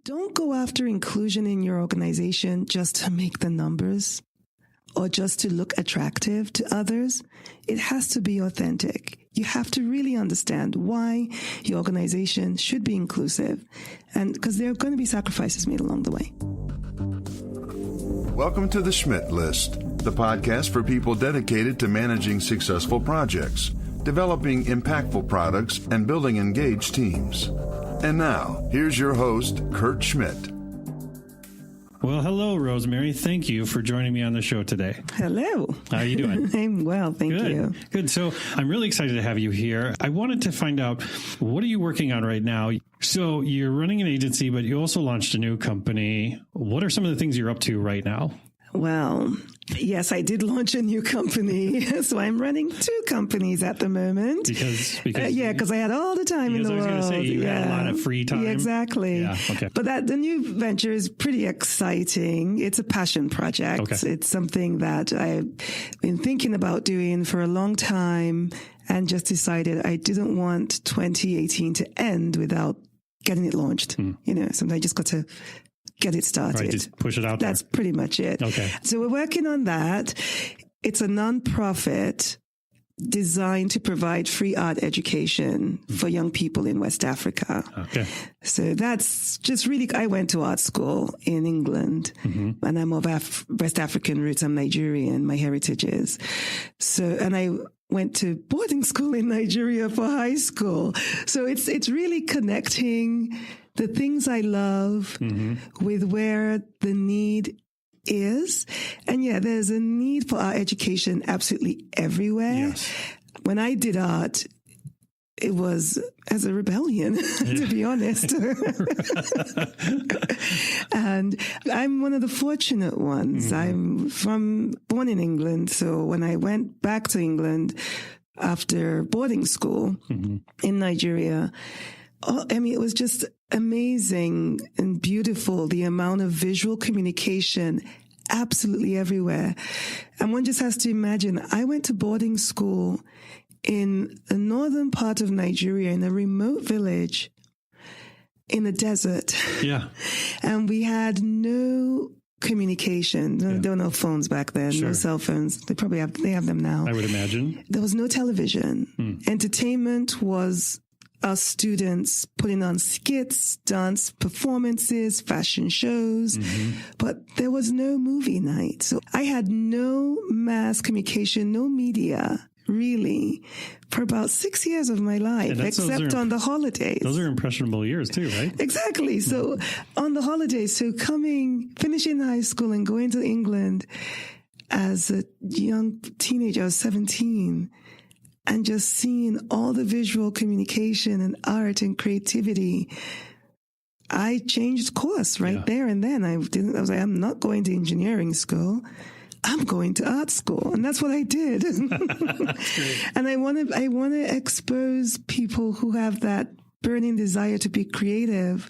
Don't go after inclusion in your organization just to make the numbers or just to look attractive to others. It has to be authentic. You have to really understand why your organization should be inclusive, and because there are going to be sacrifices made along the way. Welcome to the Schmidt List, the podcast for people dedicated to managing successful projects, developing impactful products, and building engaged teams. And now, here's your host, Kurt Schmidt. Well, hello, Rosemary. Thank you for joining me on the show today. Hello. How are you doing? I'm well, thank you. Good. So I'm really excited to have you here. I wanted to find out, what are you working on right now? So you're running an agency, but you also launched a new company. What are some of the things you're up to right now? Well, yes, I did launch a new company. So I'm running two companies at the moment. Because I had all the time in the world. I was going to say, you had a lot of free time. Yeah, exactly. Yeah, okay. But the new venture is pretty exciting. It's a passion project. Okay. It's something that I've been thinking about doing for a long time and just decided I didn't want 2018 to end without getting it launched. You know, sometimes I just got to get it started. Right, just push it out there. That's pretty much it. Okay. So we're working on that. It's a nonprofit designed to provide free art education for young people in West Africa. Okay. So that's just really, I went to art school in England, and I'm of West African roots. I'm Nigerian, my heritage is. So, and I went to boarding school in Nigeria for high school. So it's really connecting the things I love with where the need is. And yeah, there's a need for art education absolutely everywhere. Yes. When I did art, it was as a rebellion, to be honest. And I'm one of the fortunate ones. I'm born in England. So when I went back to England after boarding school in Nigeria, it was just amazing and beautiful, the amount of visual communication absolutely everywhere. And one just has to imagine, I went to boarding school in the northern part of Nigeria, in a remote village in the desert. Yeah. And we had no communication. Yeah. There were no phones back then, Sure. no cell phones. They have them now. I would imagine. There was no television. Entertainment was our students putting on skits, dance performances, fashion shows, but there was no movie night. So I had no mass communication, no media, really, for about 6 years of my life, except on the holidays. Those are impressionable years too, right? Exactly. So on the holidays, finishing high school and going to England as a young teenager, I was 17, and just seeing all the visual communication and art and creativity, I changed course there and then. I was like, I'm not going to engineering school. I'm going to art school. And that's what I did. And I want to expose people who have that burning desire to be creative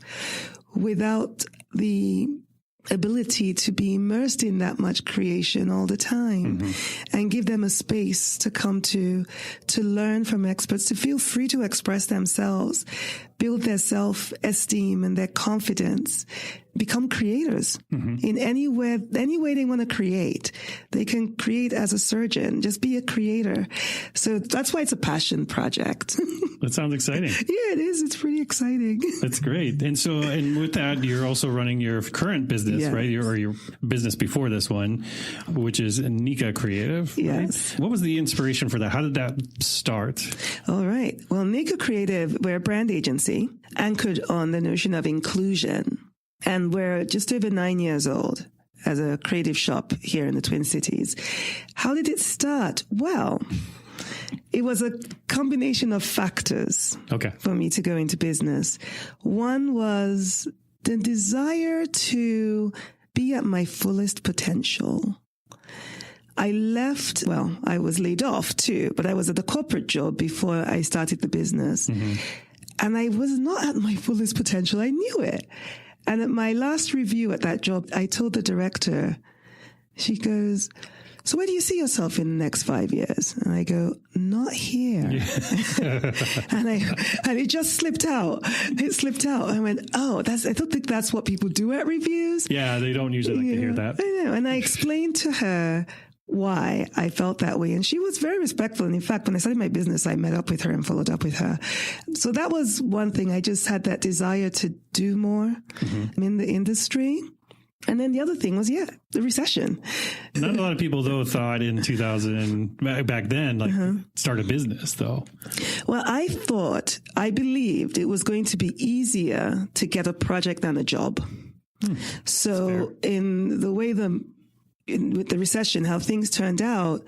without the ability to be immersed in that much creation all the time, and give them a space to come to learn from experts, to feel free to express themselves, build their self-esteem and their confidence, become creators in any way they want to create. They can create as a surgeon, just be a creator. So that's why it's a passion project. That sounds exciting. Yeah, it is. It's pretty exciting. That's great. And with that, you're also running your current business, right? Your business before this one, which is Neka Creative. Yes. Right? What was the inspiration for that? How did that start? All right. Well, Neka Creative, we're a brand agency anchored on the notion of inclusion. And we're just over 9 years old as a creative shop here in the Twin Cities. How did it start? Well, it was a combination of factors for me to go into business. One was the desire to be at my fullest potential. I was laid off too, but I was at the corporate job before I started the business. And I was not at my fullest potential. I knew it. And at my last review at that job, I told the director, she goes, so where do you see yourself in the next 5 years? And I go, not here. Yeah. and it just slipped out. It slipped out. I went, I don't think that's what people do at reviews. Yeah, they don't usually like to hear that. I know. And I explained to her why I felt that way. And she was very respectful. And in fact, when I started my business, I met up with her and followed up with her. So that was one thing. I just had that desire to do more in the industry. And then the other thing was, the recession. Not a lot of people, though, thought in 2000, back then, start a business, though. Well, I believed it was going to be easier to get a project than a job. So in the way with the recession, how things turned out,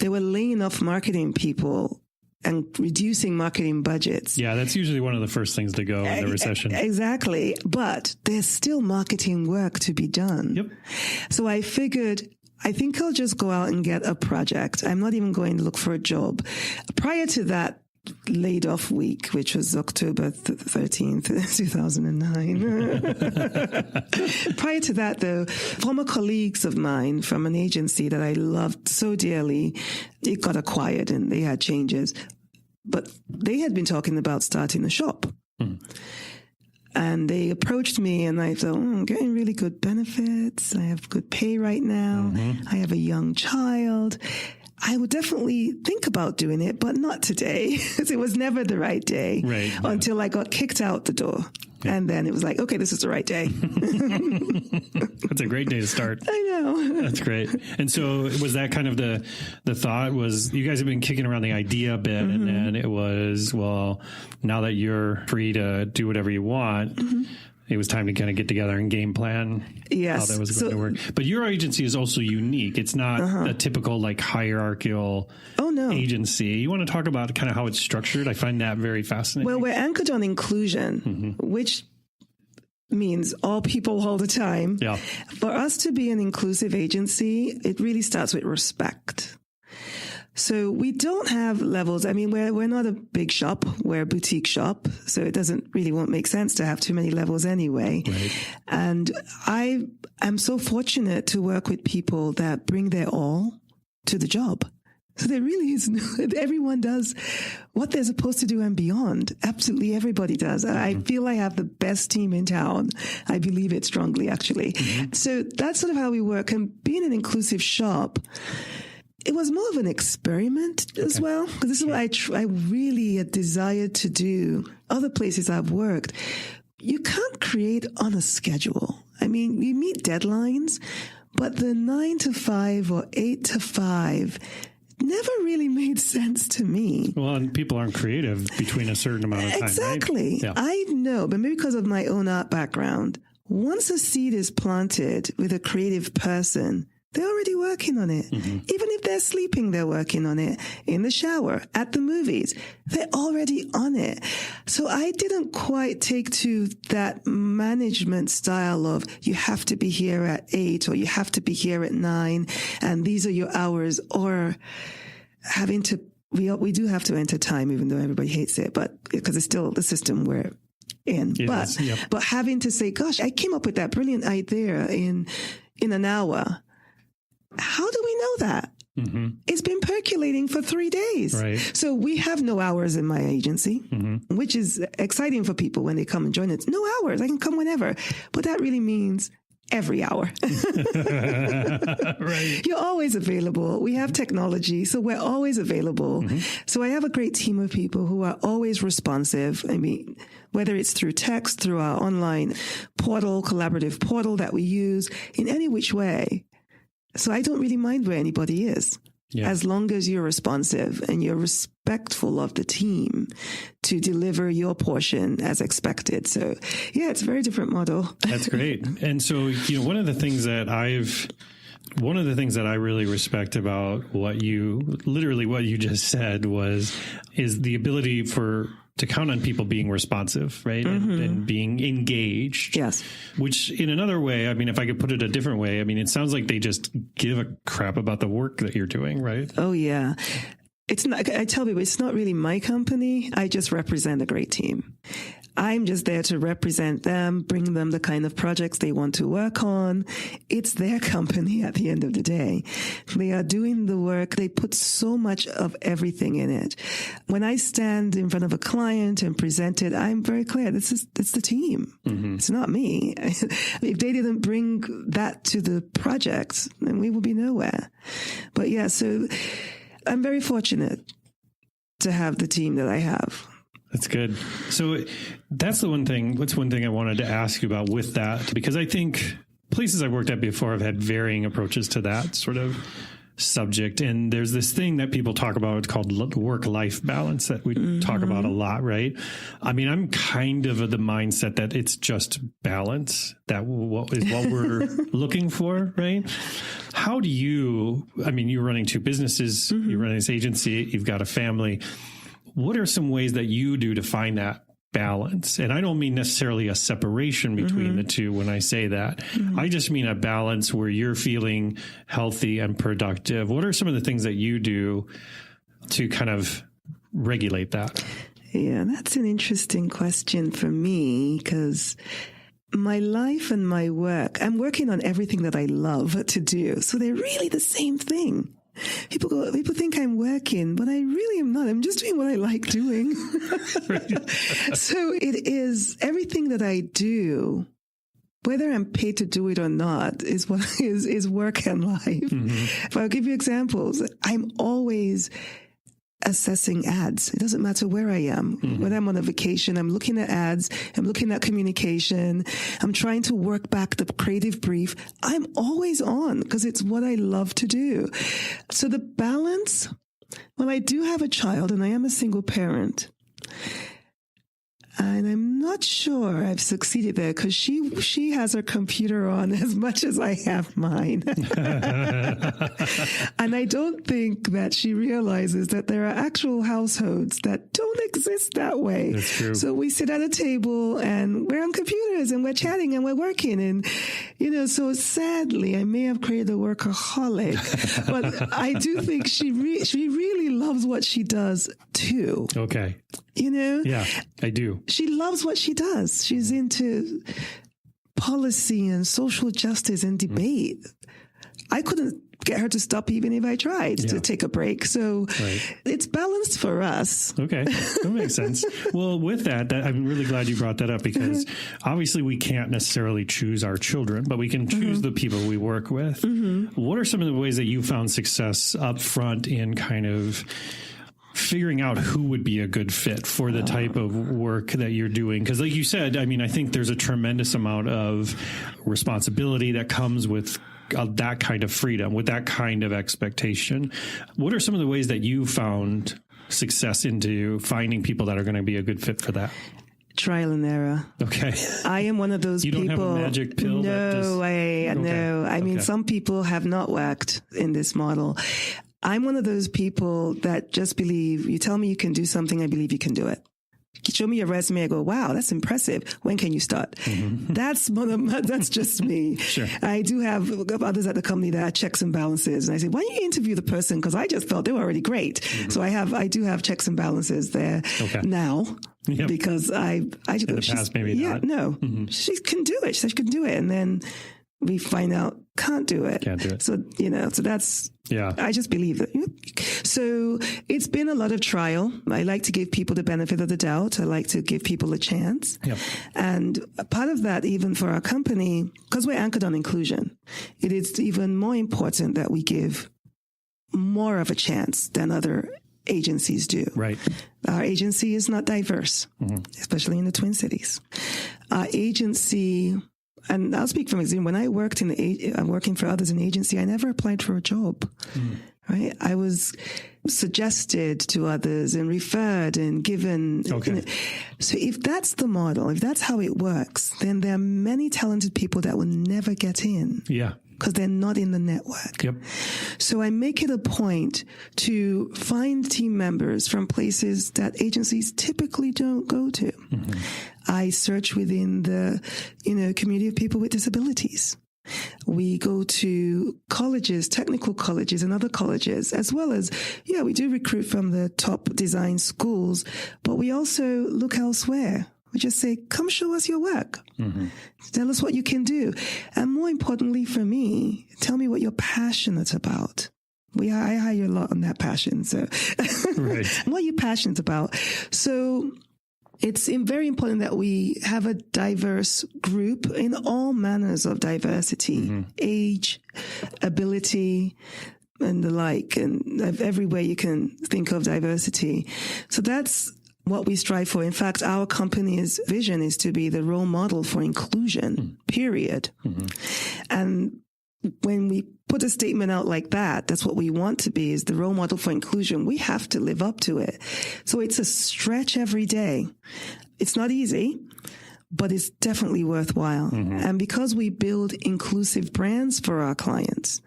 they were laying off marketing people and reducing marketing budgets. Yeah, that's usually one of the first things to go in the recession. Exactly. But there's still marketing work to be done. Yep. So I figured, I think I'll just go out and get a project. I'm not even going to look for a job. Prior to that laid off week, which was October 13th, 2009. Prior to that, though, former colleagues of mine from an agency that I loved so dearly, it got acquired and they had changes. But they had been talking about starting a shop. And they approached me and I thought, I'm getting really good benefits. I have good pay right now. I have a young child. I would definitely think about doing it, but not today. It was never the right day until I got kicked out the door. Yeah. And then it was like, okay, this is the right day. That's a great day to start. I know. That's great. And so was that kind of the thought was you guys have been kicking around the idea a bit and then it was, well, now that you're free to do whatever you want, it was time to kind of get together and game plan how that was going to work. But your agency is also unique. It's not a typical like hierarchical agency. You want to talk about kind of how it's structured? I find that very fascinating. Well, we're anchored on inclusion, which means all people all the time. Yeah. For us to be an inclusive agency, it really starts with respect. So we don't have levels. I mean, we're not a big shop. We're a boutique shop. So it won't make sense to have too many levels anyway. Right. And I am so fortunate to work with people that bring their all to the job. So there really is everyone does what they're supposed to do and beyond. Absolutely everybody does. I feel I have the best team in town. I believe it strongly, actually. So that's sort of how we work. And being an inclusive shop, it was more of an experiment as well, because this is what I really desired to do. Other places I've worked, you can't create on a schedule. I mean, you meet deadlines, but the 9 to 5 or 8 to 5 never really made sense to me. Well, and people aren't creative between a certain amount of time. Exactly. Right? Yeah. I know, but maybe because of my own art background, once a seed is planted with a creative person, they're already working on it. Even if they're sleeping, they're working on it. In the shower, at the movies, they're already on it. So I didn't quite take to that management style of you have to be here at 8 or you have to be here at 9 and these are your hours, or having to, we do have to enter time even though everybody hates it, but because it's still the system we're in. But having to say, gosh, I came up with that brilliant idea in an hour. How do we know that? It's been percolating for 3 days. Right. So we have no hours in my agency, which is exciting for people when they come and join us. No hours. I can come whenever. But that really means every hour. Right. You're always available. We have technology, so we're always available. So I have a great team of people who are always responsive. I mean, whether it's through text, through our online portal, collaborative portal that we use, in any which way. So I don't really mind where anybody is, as long as you're responsive and you're respectful of the team to deliver your portion as expected. So, it's a very different model. That's great. And so, one of the things that I really respect about what you just said is the ability to count on people being responsive, right? And being engaged. Yes. Which in another way, I mean, if I could put it a different way, I mean, it sounds like they just give a crap about the work that you're doing, right? Oh, yeah. It's not, I tell people, it's not really my company. I just represent a great team. I'm just there to represent them, bring them the kind of projects they want to work on. It's their company at the end of the day. They are doing the work. They put so much of everything in it. When I stand in front of a client and present it, I'm very clear. It's the team. Mm-hmm. It's not me. If they didn't bring that to the project, then we would be nowhere. But yeah, so I'm very fortunate to have the team that I have. That's good. So that's one thing I wanted to ask you about with that, because I think places I've worked at before have had varying approaches to that sort of subject. And there's this thing that people talk about, it's called work-life balance that we talk about a lot, right? I mean, I'm kind of the mindset that it's just balance, that what we're looking for, right? How do you're running two businesses, you're running this agency, you've got a family. What are some ways that you do to find that balance? And I don't mean necessarily a separation between the two when I say that. I just mean a balance where you're feeling healthy and productive. What are some of the things that you do to kind of regulate that? Yeah, that's an interesting question for me, because my life and my work, I'm working on everything that I love to do. So they're really the same thing. People think I'm working, but I really am not. I'm just doing what I like doing. So it is everything that I do, whether I'm paid to do it or not, is what is work and life. If I'll give you examples, I'm always assessing ads. It doesn't matter where I am. When I'm on a vacation, I'm looking at ads, I'm looking at communication, I'm trying to work back the creative brief. I'm always on because it's what I love to do. So the balance, well, I do have a child and I am a single parent. And I'm not sure I've succeeded there because she has her computer on as much as I have mine. And I don't think that she realizes that there are actual households that don't exist that way. That's true. So we sit at a table and we're on computers and we're chatting and we're working. And, so sadly, I may have created a workaholic, but I do think she really loves what she does too. Okay. Yeah, I do. She loves what she does. She's into policy and social justice and debate. I couldn't get her to stop even if I tried to take a break. So it's balanced for us. Okay. That makes sense. Well, with that, I'm really glad you brought that up because obviously we can't necessarily choose our children, but we can choose the people we work with. What are some of the ways that you found success up front in kind of figuring out who would be a good fit for the type of work that you're doing? Because like you said, I think there's a tremendous amount of responsibility that comes with that kind of freedom, with that kind of expectation. What are some of the ways that you found success into finding people that are going to be a good fit for that? Trial and error. Okay. I am one of those people. You don't have a magic pill? No. I mean, some people have not worked in this model. I'm one of those people that just believe, you tell me you can do something, I believe you can do it. Show me your resume, I go, wow, that's impressive. When can you start? That's just me. Sure. I do have others at the company that have checks and balances. And I say, why don't you interview the person? Because I just felt they were already great. So I do have checks and balances there now. Yep. Because I just in the past, maybe not. No, she can do it. She said she can do it. And then we find out can't do it. So, so that's, I just believe that. So it's been a lot of trial. I like to give people the benefit of the doubt. I like to give people a chance. Yep. And part of that, even for our company, because we're anchored on inclusion, it is even more important that we give more of a chance than other agencies do. Right. Our agency is not diverse, especially in the Twin Cities. Our agency, and I'll speak from experience. When I worked I'm working for others in the agency, I never applied for a job. Right? I was suggested to others and referred and given. Okay. So if that's the model, if that's how it works, then there are many talented people that will never get in. Yeah. Because they're not in the network. Yep. So I make it a point to find team members from places that agencies typically don't go to. I search within the, community of people with disabilities. We go to colleges, technical colleges and other colleges, as well as, we do recruit from the top design schools, but we also look elsewhere. We just say, come show us your work. Tell us what you can do. And more importantly for me, tell me what you're passionate about. I hire a lot on that passion. So right. What are you passionate about? So it's very important that we have a diverse group in all manners of diversity, age, ability, and the like, and every way you can think of diversity. So that's what we strive for. In fact, our company's vision is to be the role model for inclusion, period. And when we put a statement out like that, that's what we want to be, is the role model for inclusion. We have to live up to it. So it's a stretch every day. It's not easy, but it's definitely worthwhile. And because we build inclusive brands for our clients,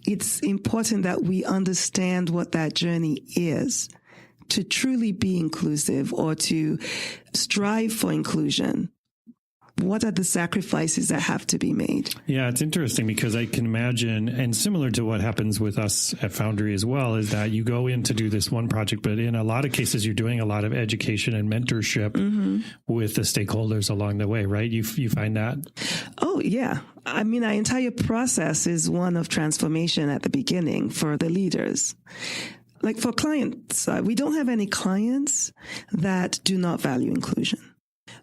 it's important that we understand what that journey is to truly be inclusive or to strive for inclusion. What are the sacrifices that have to be made? Yeah, it's interesting because I can imagine, and similar to what happens with us at Foundry as well, is that you go in to do this one project, but in a lot of cases, you're doing a lot of education and mentorship with the stakeholders along the way, right? You find that? Oh, yeah. I mean, our entire process is one of transformation at the beginning for the leaders. Like for clients, we don't have any clients that do not value inclusion.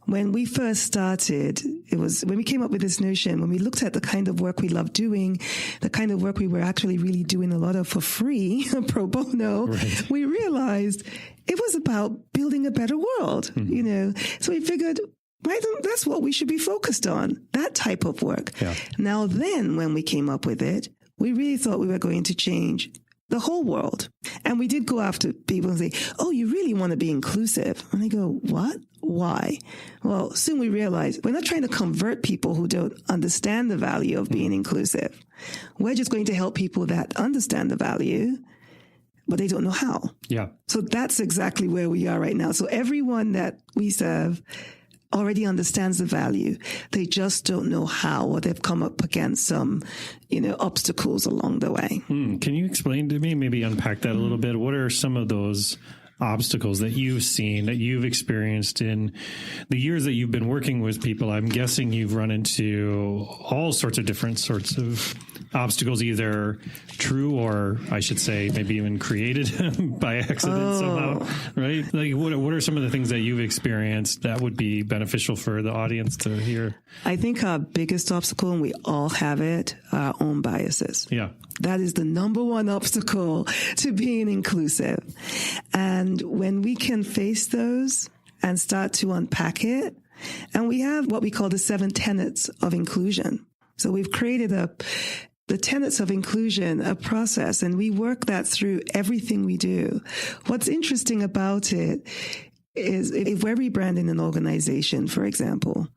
When we first started, it was when we came up with this notion, when we looked at the kind of work we love doing, the kind of work we were actually really doing a lot of for free, pro bono, we realized it was about building a better world, you know. So we figured, that's what we should be focused on, that type of work. Yeah. Now then, when we came up with it, we really thought we were going to change the whole world. And we did go after people and say, oh, you really want to be inclusive? And they go, what? Why? Well, soon we realized we're not trying to convert people who don't understand the value of being inclusive. We're just going to help people that understand the value, but they don't know how. Yeah. So that's exactly where we are right now. So everyone that we serve already understands the value. They just don't know how, or they've come up against some, obstacles along the way. Can you explain to me, maybe unpack that a little bit? What are some of those obstacles that you've seen, that you've experienced in the years that you've been working with people? I'm guessing you've run into all sorts of different sorts of obstacles, either true or, I should say, maybe even created by accident somehow, right? Like, what are some of the things that you've experienced that would be beneficial for the audience to hear? I think our biggest obstacle, and we all have it, are our own biases. Yeah. That is the number one obstacle to being inclusive. And when we can face those and start to unpack it, and we have what we call the 7 tenets of inclusion. So we've created the tenets of inclusion, a process, and we work that through everything we do. What's interesting about it is if we're rebranding an organization, for example,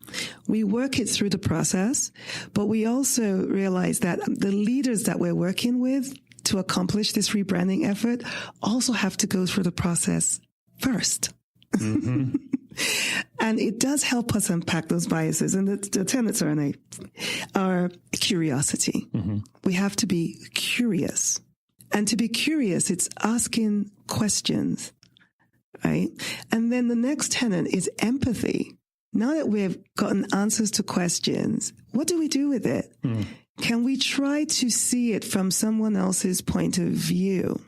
we work it through the process, but we also realize that the leaders that we're working with to accomplish this rebranding effort also have to go through the process first. And it does help us unpack those biases. And the tenets are curiosity. We have to be curious. And to be curious, it's asking questions, right? And then the next tenet is empathy. Now that we've gotten answers to questions, what do we do with it? Can we try to see it from someone else's point of view?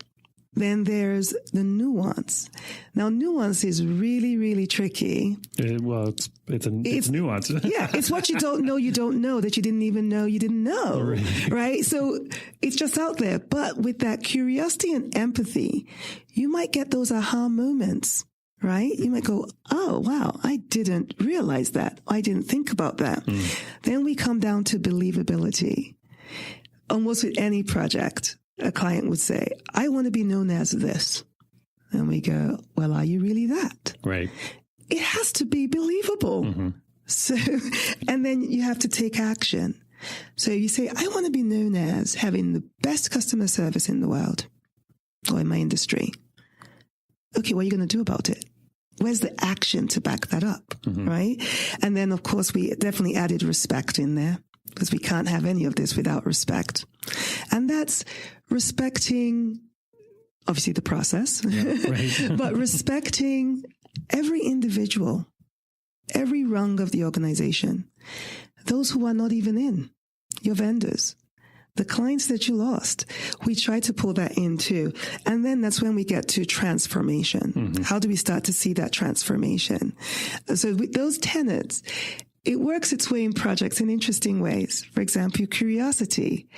Then there's the nuance. Now, nuance is really, really tricky. It's nuance. Yeah, it's what you don't know that you didn't even know you didn't know, right? So it's just out there. But with that curiosity and empathy, you might get those aha moments, right? You might go, oh, wow, I didn't realize that. I didn't think about that. Then we come down to believability. Almost with any project, a client would say, I want to be known as this. And we go, well, are you really that? Right. It has to be believable. So, and then you have to take action. So you say, I want to be known as having the best customer service in the world or in my industry. Okay, what are you going to do about it? Where's the action to back that up? Right? And then, of course, we definitely added respect in there, because we can't have any of this without respect. And that's respecting, obviously, the process, but respecting every individual, every rung of the organization. Those who are not even in, your vendors, the clients that you lost, we try to pull that in too. And then that's when we get to transformation. Mm-hmm. How do we start to see that transformation? So with those tenets, it works its way in projects in interesting ways. For example, curiosity,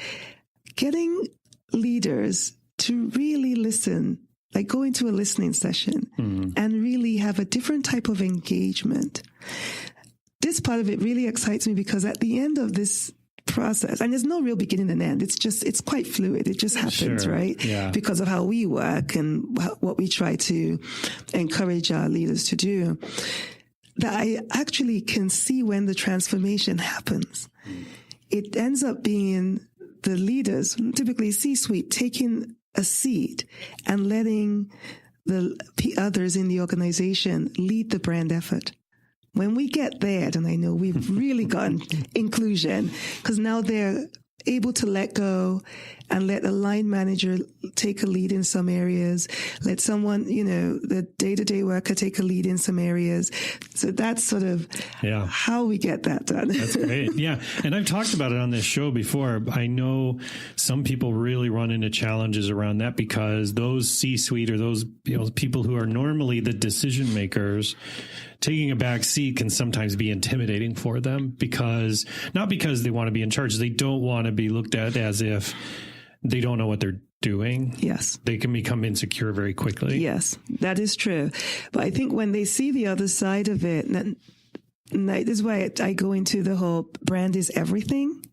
getting leaders to really listen, like go into a listening session and really have a different type of engagement. This part of it really excites me because at the end of this process, and there's no real beginning and end. It's quite fluid. It just happens, right? Yeah. Because of how we work and what we try to encourage our leaders to do, that I actually can see when the transformation happens. It ends up being the leaders, typically C-suite, taking a seat and letting the others in the organization lead the brand effort. When we get there, then I know we've really gotten inclusion, because now they're able to let go and let a line manager take a lead in some areas, let someone, the day-to-day worker take a lead in some areas. So that's sort of how we get that done. That's great. Yeah. And I've talked about it on this show before. I know some people really run into challenges around that because those C-suite or those people who are normally the decision makers, taking a back seat can sometimes be intimidating for them not because they want to be in charge. They don't want to be looked at as if they don't know what they're doing. Yes. They can become insecure very quickly. Yes, that is true. But I think when they see the other side of it, and this is why I go into the whole brand is everything.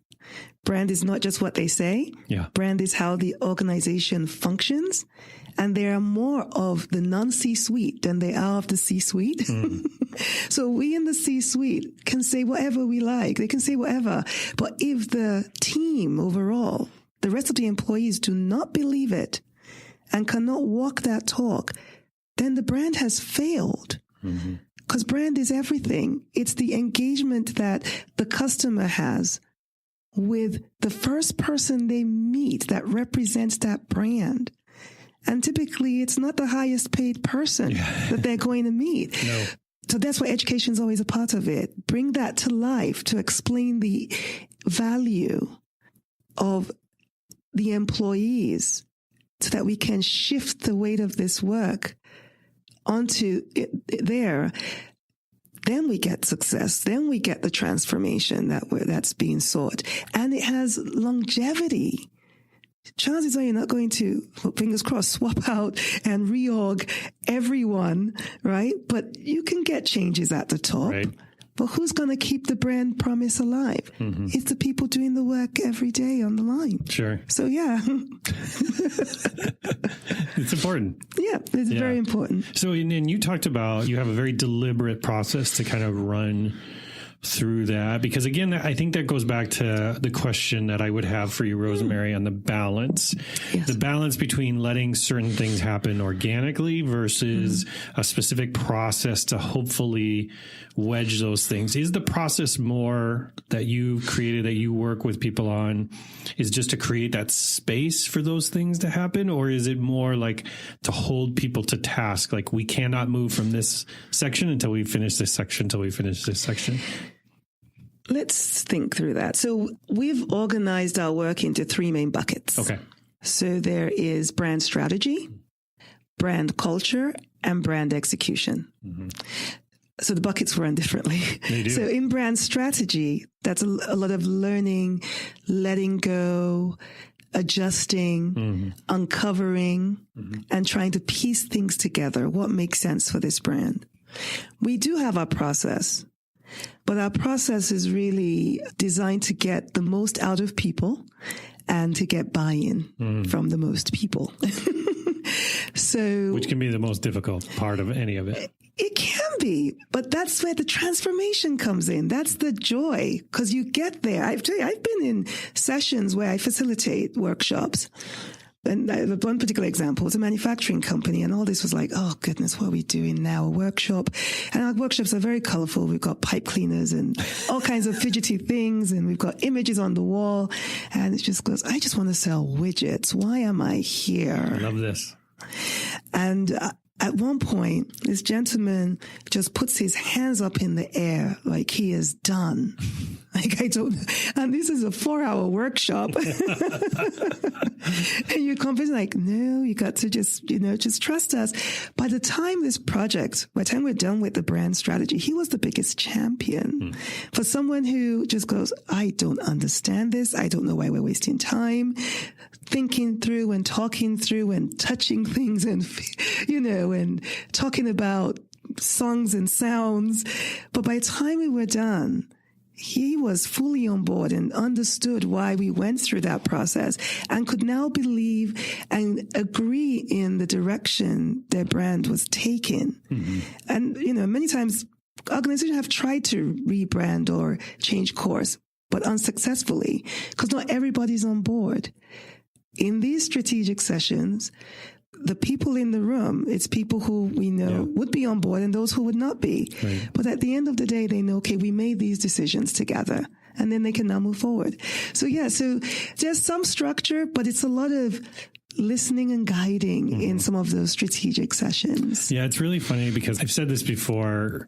Brand is not just what they say. Yeah. Brand is how the organization functions. And there are more of the non-C-suite than they are of the C-suite. So we in the C-suite can say whatever we like. They can say whatever. But if the team overall, the rest of the employees do not believe it and cannot walk that talk, then the brand has failed. Because brand is everything. It's the engagement that the customer has with the first person they meet that represents that brand. And typically, it's not the highest paid person that they're going to meet. No. So that's why education is always a part of it. Bring that to life to explain the value of the employees so that we can shift the weight of this work onto there. Then we get success. Then we get the transformation that's being sought. And it has longevity. Chances are you're not going to, fingers crossed, swap out and reorg everyone, right? But you can get changes at the top. Right. But who's going to keep the brand promise alive? It's the people doing the work every day on the line. Sure. So, yeah. It's important. Yeah, it's very important. So, and you talked about you have a very deliberate process to kind of run through that, because again, I think that goes back to the question that I would have for you, Rosemary, on the balance, the balance between letting certain things happen organically versus a specific process to hopefully wedge those things. Is the process more that you created, that you work with people on, is just to create that space for those things to happen? Or is it more like to hold people to task? Like, we cannot move from this section until we finish this section, until we finish this section. Let's think through that. So we've organized our work into 3 main buckets. Okay. So there is brand strategy, brand culture, and brand execution. So the buckets run differently. They do. So in brand strategy, that's a lot of learning, letting go, adjusting, uncovering, and trying to piece things together. What makes sense for this brand? We do have our process. But our process is really designed to get the most out of people and to get buy-in from the most people. So, which can be the most difficult part of any of it. It can be, but that's where the transformation comes in. That's the joy, because you get there. I've been in sessions where I facilitate workshops. And one particular example was a manufacturing company, and all this was like, oh goodness, what are we doing now? A workshop. And our workshops are very colorful. We've got pipe cleaners and all kinds of fidgety things, and we've got images on the wall. And it just goes, I just want to sell widgets. Why am I here? I love this. And At one point, this gentleman just puts his hands up in the air like he is done. Like, I don't, and this is a 4-hour workshop. And you're convinced, like, no, you got to just, just trust us. By the time we're done with the brand strategy, he was the biggest champion. For someone who just goes, I don't understand this. I don't know why we're wasting time thinking through and talking through and touching things and, and talking about songs and sounds. But by the time we were done, he was fully on board and understood why we went through that process and could now believe and agree in the direction their brand was taking. And, many times organizations have tried to rebrand or change course, but unsuccessfully because not everybody's on board. In these strategic sessions, the people in the room, it's people who we know would be on board and those who would not be. Right. But at the end of the day, they know, okay, we made these decisions together, and then they can now move forward. So there's some structure, but it's a lot of listening and guiding in some of those strategic sessions. Yeah, it's really funny because I've said this before.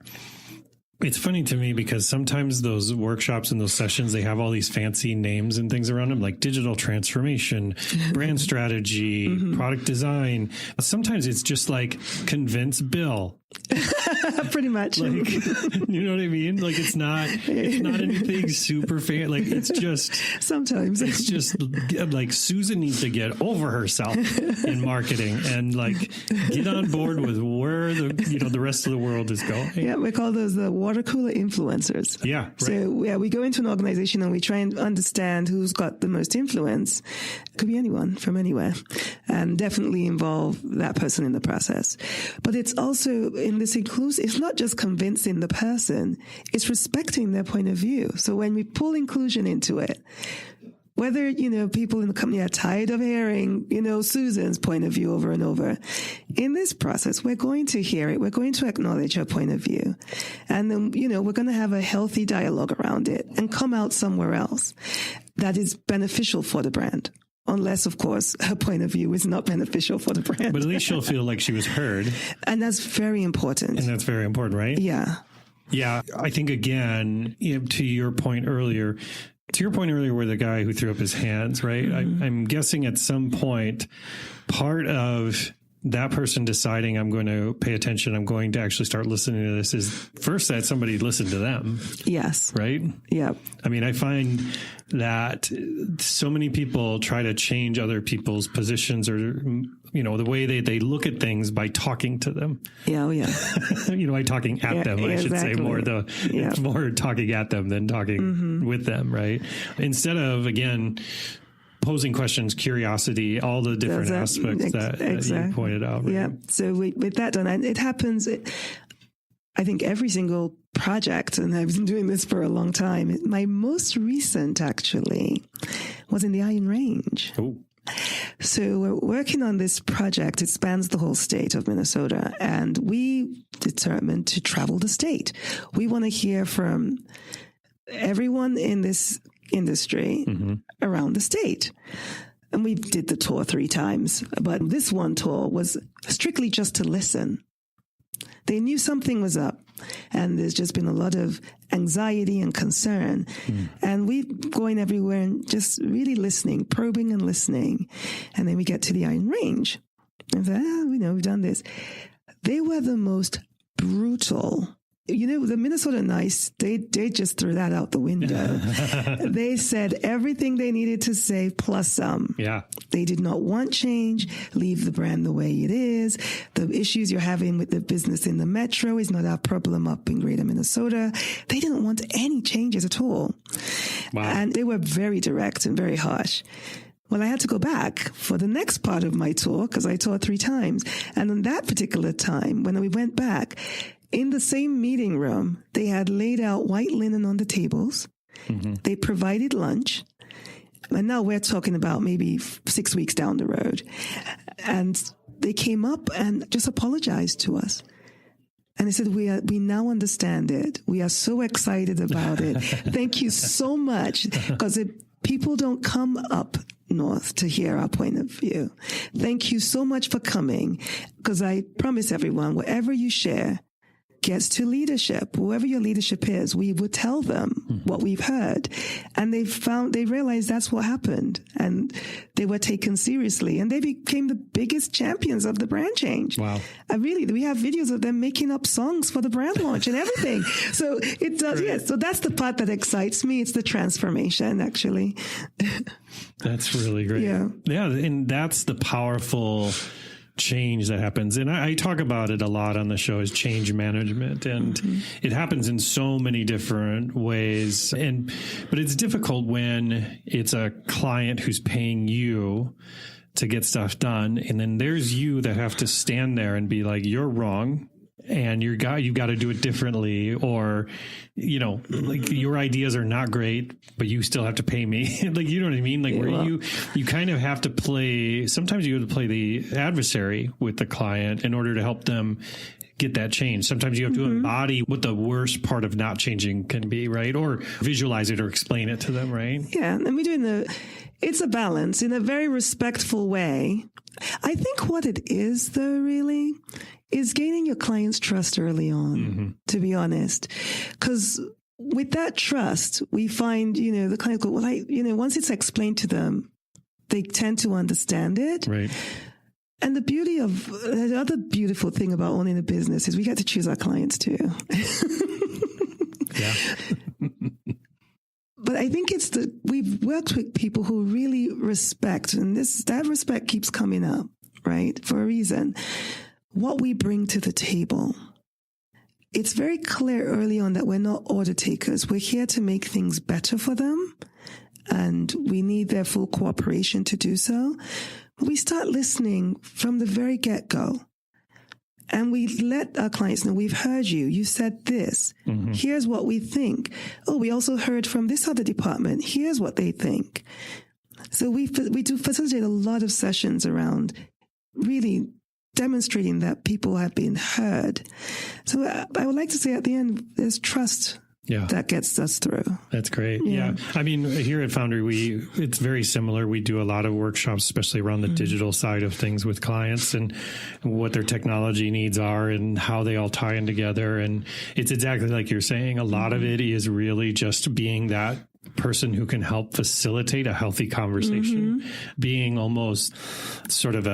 It's funny to me because sometimes those workshops and those sessions, they have all these fancy names and things around them, like digital transformation, brand strategy, product design. Sometimes it's just like convince Bill. Pretty much. Like, you know what I mean? Like, it's not anything super fancy. Like, it's just sometimes it's just like Susan needs to get over herself in marketing and like get on board with where the rest of the world is going. Yeah, we call those the water cooler influencers. Yeah. Right. So we go into an organization and we try and understand who's got the most influence. It could be anyone from anywhere, and definitely involve that person in the process. But it's also in this inclusive, it's not just convincing the person, it's respecting their point of view. So when we pull inclusion into it, whether, people in the company are tired of hearing, Susan's point of view over and over, in this process, we're going to hear it. We're going to acknowledge her point of view. And then, we're going to have a healthy dialogue around it and come out somewhere else that is beneficial for the brand. Unless, of course, her point of view is not beneficial for the brand. But at least she'll feel like she was heard. And that's very important. And that's very important, right? Yeah. Yeah. I think, again, to your point earlier where the guy who threw up his hands, right? I'm guessing at some point, part of that person deciding I'm going to pay attention, I'm going to actually start listening to this is first that somebody listened to them. Yes. Right? Yeah. I mean, I find that so many people try to change other people's positions or, the way they look at things by talking to them. Yeah. Oh, yeah. By talking at them, I should say more it's more talking at them than talking with them. Right. Instead of, again, posing questions, curiosity, all the different aspects that you pointed out. Right? Yeah. So with that done, and it happens, I think every single project, and I've been doing this for a long time. My most recent actually was in the Iron Range. Oh. So we're working on this project. It spans the whole state of Minnesota, and we determined to travel the state. We want to hear from everyone in this industry around the state. And we did the tour 3 times, but this one tour was strictly just to listen. They knew something was up, and there's just been a lot of anxiety and concern. And we going everywhere and just really listening, probing and listening. And then we get to the Iron Range. And say, we've done this. They were the most brutal. The Minnesota Nice, they just threw that out the window. They said everything they needed to say plus some. Yeah. They did not want change. Leave the brand the way it is. The issues you're having with the business in the metro is not our problem up in greater Minnesota. They didn't want any changes at all. Wow. And they were very direct and very harsh. Well, I had to go back for the next part of my tour because I toured 3 times. And on that particular time, when we went back, in the same meeting room, they had laid out white linen on the tables. They provided lunch. And now we're talking about maybe 6 weeks down the road. And they came up and just apologized to us. And they said, we now understand it. We are so excited about it. Thank you so much. Because people don't come up north to hear our point of view. Thank you so much for coming, because I promise everyone, whatever you share gets to leadership. Whoever your leadership is, we would tell them what we've heard. And they realized that's what happened. And they were taken seriously. And they became the biggest champions of the brand change. Wow. We have videos of them making up songs for the brand launch and everything. So it does, yes. So that's the part that excites me. It's the transformation, actually. That's really great. Yeah. Yeah. And that's the powerful change that happens. And I talk about it a lot on the show, is change management. And it happens in so many different ways. But it's difficult when it's a client who's paying you to get stuff done. And then there's you that have to stand there and be like, you're wrong. And you've got to do it differently, or, like your ideas are not great, but you still have to pay me. Like, you know what I mean? Like, yeah, where you kind of have to sometimes you have to play the adversary with the client in order to help them get that change. Sometimes you have to embody what the worst part of not changing can be, right? Or visualize it or explain it to them, right? Yeah. And we're doing it's a balance in a very respectful way. I think what it is, though, really, is gaining your client's trust early on, to be honest. Because with that trust, we find, the client go, once it's explained to them, they tend to understand it. Right. And the other beautiful thing about owning a business is we get to choose our clients too. Yeah. But I think we've worked with people who really respect, and that respect keeps coming up, right? For a reason. What we bring to the table. It's very clear early on that we're not order takers. We're here to make things better for them, and we need their full cooperation to do so. But we start listening from the very get-go, and we let our clients know, we've heard you. You said this. Here's what we think. Oh, we also heard from this other department. Here's what they think. So we do facilitate a lot of sessions around really demonstrating that people have been heard. So I would like to say at the end, there's trust that gets us through. That's great. Yeah. I mean, here at Foundry, it's very similar. We do a lot of workshops, especially around the digital side of things with clients and what their technology needs are and how they all tie in together. And it's exactly like you're saying. A lot of it is really just being that person who can help facilitate a healthy conversation, being almost sort of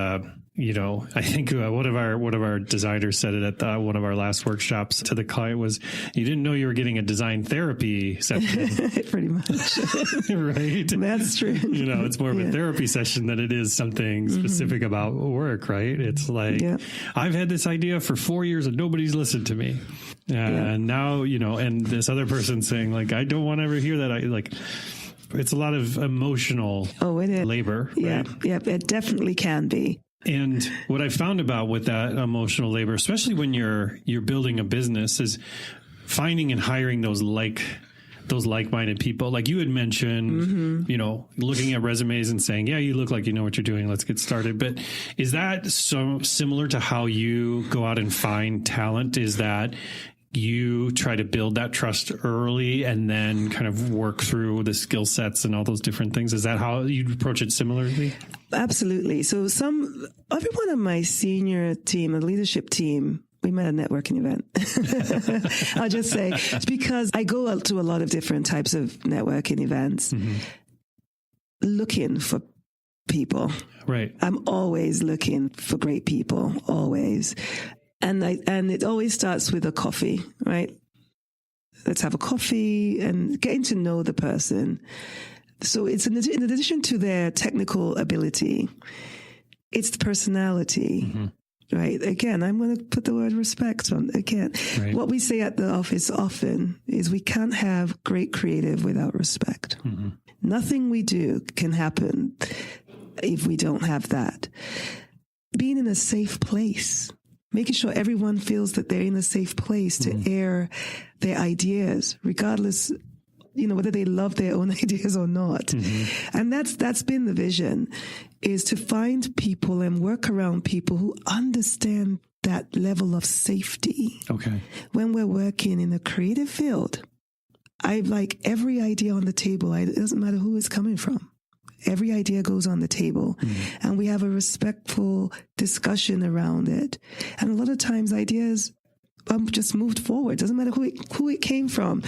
I think one of our designers said it at one of our last workshops to the client was, you didn't know you were getting a design therapy session. Pretty much. Right? That's true. It's more of a therapy session than it is something specific about work, right? It's like, I've had this idea for 4 years and nobody's listened to me. And now, and this other person saying like, I don't want to ever hear that. It's a lot of emotional labor. Right? Yeah, it definitely can be. And what I found about with that emotional labor, especially when you're building a business, is finding and hiring those like-minded people. Like you had mentioned, looking at resumes and saying, yeah, you look like you know what you're doing. Let's get started. But is that so similar to how you go out and find talent? Is that you try to build that trust early and then kind of work through the skill sets and all those different things? Is that how you approach it similarly? Absolutely. So everyone on my senior team, the leadership team, we met at a networking event. I'll just say, it's because I go out to a lot of different types of networking events looking for people. Right. I'm always looking for great people, always. And it always starts with a coffee, right? Let's have a coffee and getting to know the person. So it's in addition to their technical ability, it's the personality, right? Again, I'm going to put the word respect on again. Right. What we say at the office often is we can't have great creative without respect. Nothing we do can happen if we don't have that. Being in a safe place. Making sure everyone feels that they're in a safe place to air their ideas, regardless, whether they love their own ideas or not. And that's been the vision, is to find people and work around people who understand that level of safety. Okay. When we're working in a creative field, I like every idea on the table. It doesn't matter who it's coming from. Every idea goes on the table, and we have a respectful discussion around it. And a lot of times ideas just moved forward. Doesn't matter who it came from.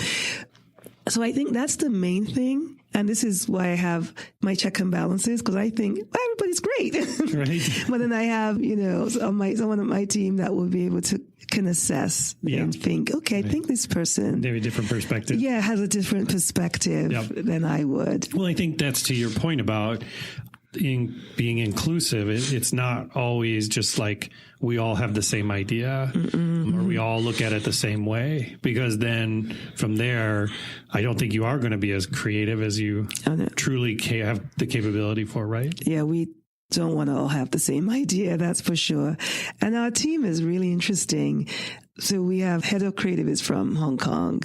So I think that's the main thing. And this is why I have my check and balances, because I think everybody's great. Right. But then I have, someone on my team that will be able to can assess and think, okay, I think this person. They have a different perspective. Yeah, has a different perspective than I would. Well, I think that's to your point about being inclusive. It's not always just like we all have the same idea or we all look at it the same way, because then from there, I don't think you are going to be as creative as you truly have the capability for, right? Yeah, we don't want to all have the same idea, that's for sure. And our team is really interesting. So we have head of creative is from Hong Kong,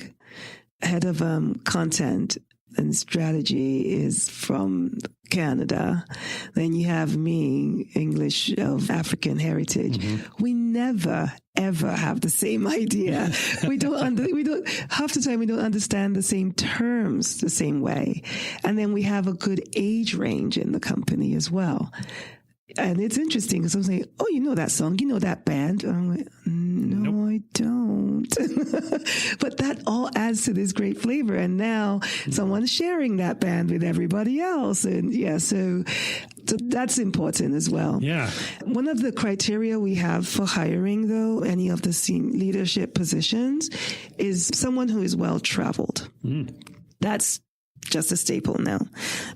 head of content and strategy is from Canada. Then you have me, English of African heritage. We never, ever have the same idea. Half the time we don't understand the same terms the same way. And then we have a good age range in the company as well. And it's interesting because I'm saying, oh, you know that song, you know that band. I'm like, no, I don't. But that all adds to this great flavor. And now someone's sharing that band with everybody else. And so that's important as well. Yeah. One of the criteria we have for hiring, though, any of the senior leadership positions is someone who is well-traveled. That's just a staple now,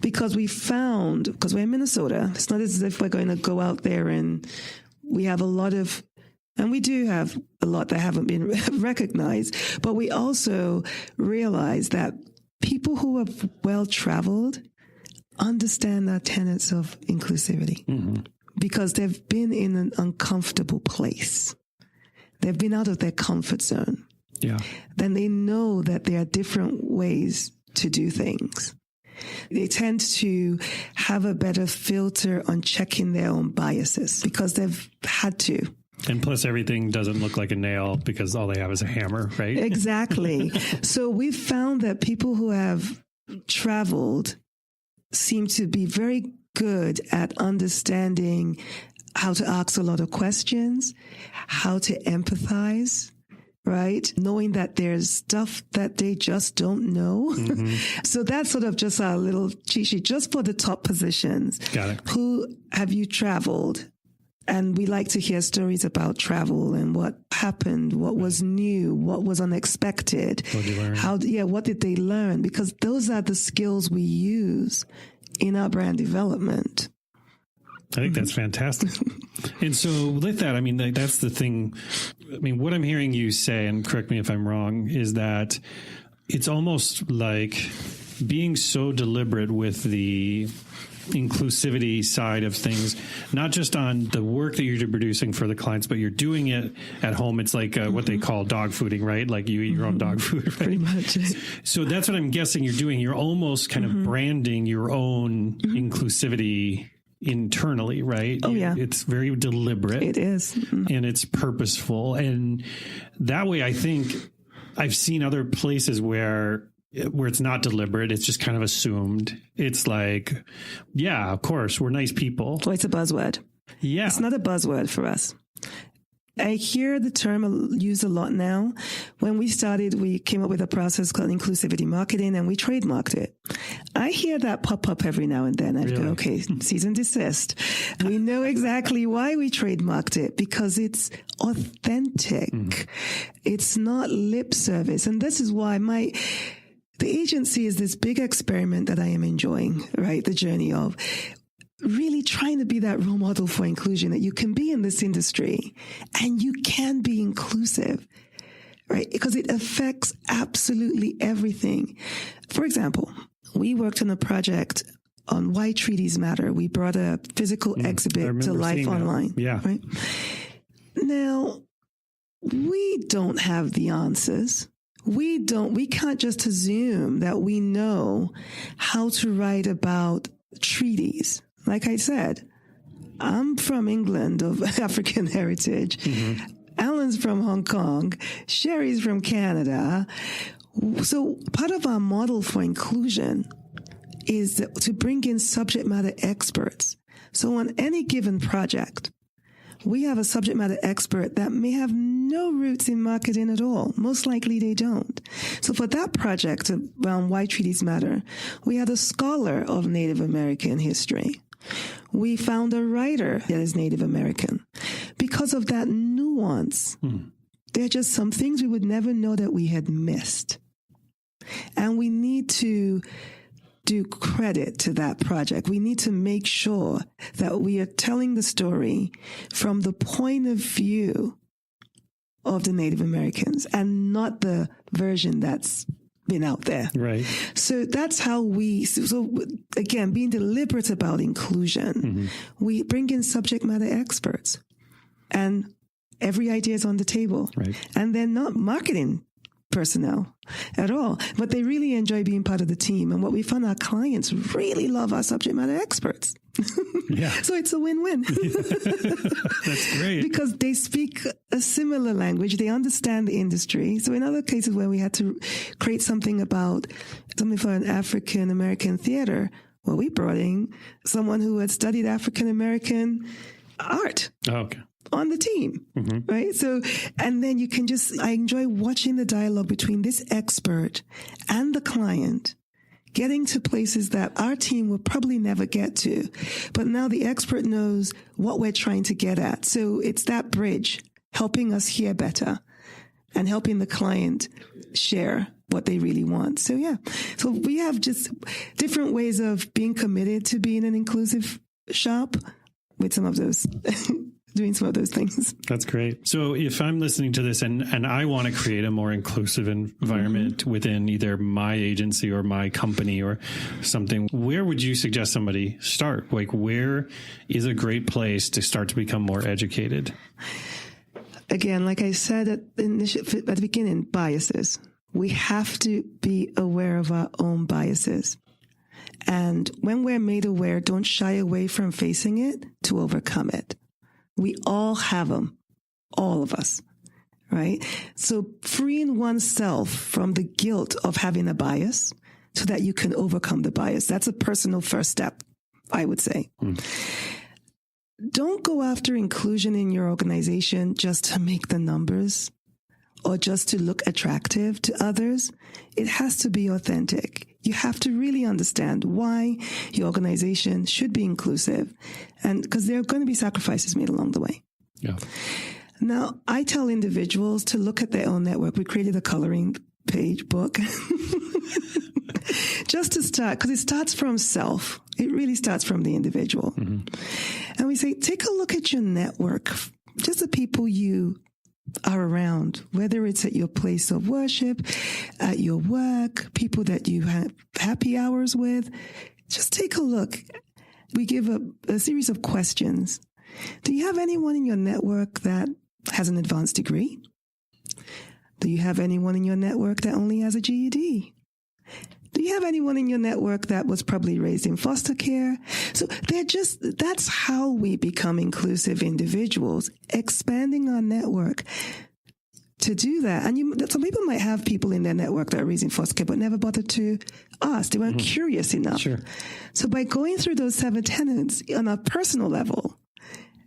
because we found, because we're in Minnesota, it's not as if we're going to go out there and we have a lot of, and we do have a lot that haven't been recognized, but we also realize that people who are well-traveled understand the tenets of inclusivity because they've been in an uncomfortable place. They've been out of their comfort zone. Yeah. Then they know that there are different ways to do things. They tend to have a better filter on checking their own biases because they've had to. And plus everything doesn't look like a nail because all they have is a hammer, right? Exactly. So we've found that people who have traveled seem to be very good at understanding how to ask a lot of questions, how to empathize, right? Knowing that there's stuff that they just don't know. So that's sort of just our little cheat sheet just for the top positions. Got it. Who have you traveled? And we like to hear stories about travel and what happened, what was new, what was unexpected. What did you learn? What did they learn? Because those are the skills we use in our brand development. I think that's fantastic. And so with that, I mean, that's the thing. I mean, what I'm hearing you say, and correct me if I'm wrong, is that it's almost like being so deliberate with the inclusivity side of things, not just on the work that you're producing for the clients, but you're doing it at home. It's like what they call dog fooding, right? Like you eat your own dog food, right? Pretty much. So that's what I'm guessing you're doing. You're almost kind of branding your own inclusivity internally, right? Oh, yeah. It's very deliberate. It is. And it's purposeful. And that way, I think I've seen other places where it's not deliberate. It's just kind of assumed. It's like, yeah, of course, we're nice people. Well, it's a buzzword. Yeah. It's not a buzzword for us. I hear the term used a lot now. When we started, we came up with a process called inclusivity marketing, and we trademarked it. I hear that pop up every now and then. I go, okay, cease and desist. We know exactly why we trademarked it, because it's authentic. It's not lip service. And this is why the agency is this big experiment that I am enjoying, right? The journey of really trying to be that role model for inclusion, that you can be in this industry and you can be inclusive, right? Because it affects absolutely everything. For example, we worked on a project on why treaties matter. We brought a physical exhibit to life online. Yeah. Right? Now, we don't have the answers. We can't just assume that we know how to write about treaties. Like I said, I'm from England of African heritage. Alan's from Hong Kong. Sherry's from Canada. So part of our model for inclusion is to bring in subject matter experts. So on any given project, we have a subject matter expert that may have no roots in marketing at all. Most likely they don't. So for that project around Why Treaties Matter, we had a scholar of Native American history. We found a writer that is Native American. Because of that nuance, there are just some things we would never know that we had missed. And we need to do credit to that project. We need to make sure that we are telling the story from the point of view of the Native Americans and not the version that's been out there. Right. So that's how so again, being deliberate about inclusion, we bring in subject matter experts and every idea is on the table. Right. And they're not marketing personnel at all, but they really enjoy being part of the team. And what we found, our clients really love our subject matter experts. Yeah. So it's a win-win. That's great. Because they speak a similar language. They understand the industry. So in other cases where we had to create something for an African American theater, well, we brought in someone who had studied African American art. Oh, okay. On the team, right? So, and then I enjoy watching the dialogue between this expert and the client, getting to places that our team will probably never get to. But now the expert knows what we're trying to get at. So it's that bridge helping us hear better and helping the client share what they really want. So yeah. So we have just different ways of being committed to being an inclusive shop with some of those doing some of those things. That's great. So if I'm listening to this and I want to create a more inclusive environment within either my agency or my company or something, where would you suggest somebody start? Like, where is a great place to start to become more educated? Again, like I said at the beginning, biases. We have to be aware of our own biases. And when we're made aware, don't shy away from facing it to overcome it. We all have them, all of us, right? So freeing oneself from the guilt of having a bias so that you can overcome the bias. That's a personal first step, I would say. Don't go after inclusion in your organization just to make the numbers or just to look attractive to others. It has to be authentic. You have to really understand why your organization should be inclusive, and because there are going to be sacrifices made along the way. Yeah. Now, I tell individuals to look at their own network. We created a coloring book just to start, because it starts from self. It really starts from the individual. And we say, take a look at your network, just the people you are around, whether it's at your place of worship, at your work, people that you have happy hours with. Just take a look. We give a series of questions. Do you have anyone in your network that has an advanced degree? Do you have anyone in your network that only has a GED? Do you have anyone in your network that was probably raised in foster care? So that's how we become inclusive individuals, expanding our network. To do that, and some people might have people in their network that are raised in foster care, but never bothered to ask. They weren't curious enough. Sure. So by going through those 7 tenets on a personal level,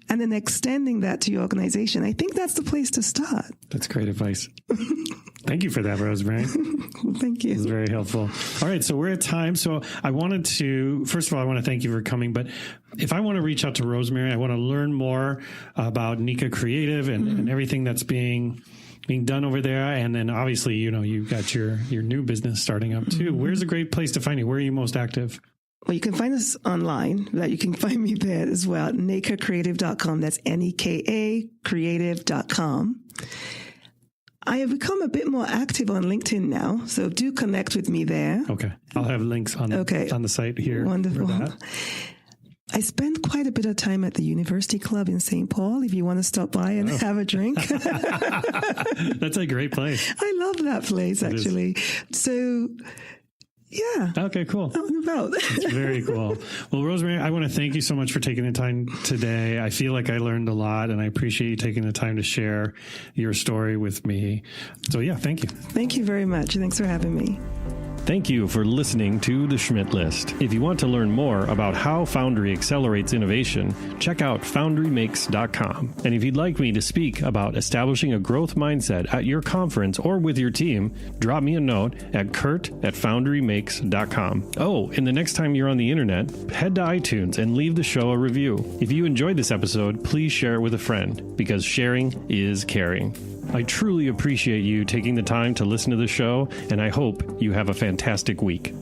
and then extending that to your organization, I think that's the place to start. That's great advice. Thank you for that, Rosemary. Thank you. It's very helpful. All right, so we're at time. So I wanted to, first of all, I want to thank you for coming. But if I want to reach out to Rosemary, I want to learn more about Neka Creative and everything that's being done over there. And then obviously, you've got your new business starting up too. Where's a great place to find you? Where are you most active? Well, you can find us online. That you can find me there as well. NekaCreative.com. That's NEKA creative.com. I have become a bit more active on LinkedIn now, so do connect with me there. Okay. I'll have links on the site here. Wonderful. I spend quite a bit of time at the University Club in St. Paul, if you want to stop by and have a drink. That's a great place. I love that place, actually. So, yeah. Okay, cool. Out and about. That's very cool. Well, Rosemary, I want to thank you so much for taking the time today. I feel like I learned a lot, and I appreciate you taking the time to share your story with me. So, yeah, thank you. Thank you very much. Thanks for having me. Thank you for listening to The Schmidt List. If you want to learn more about how Foundry accelerates innovation, check out foundrymakes.com. And if you'd like me to speak about establishing a growth mindset at your conference or with your team, drop me a note at kurt@foundrymakes.com. Oh, and the next time you're on the internet, head to iTunes and leave the show a review. If you enjoyed this episode, please share it with a friend, because sharing is caring. I truly appreciate you taking the time to listen to the show, and I hope you have a fantastic week.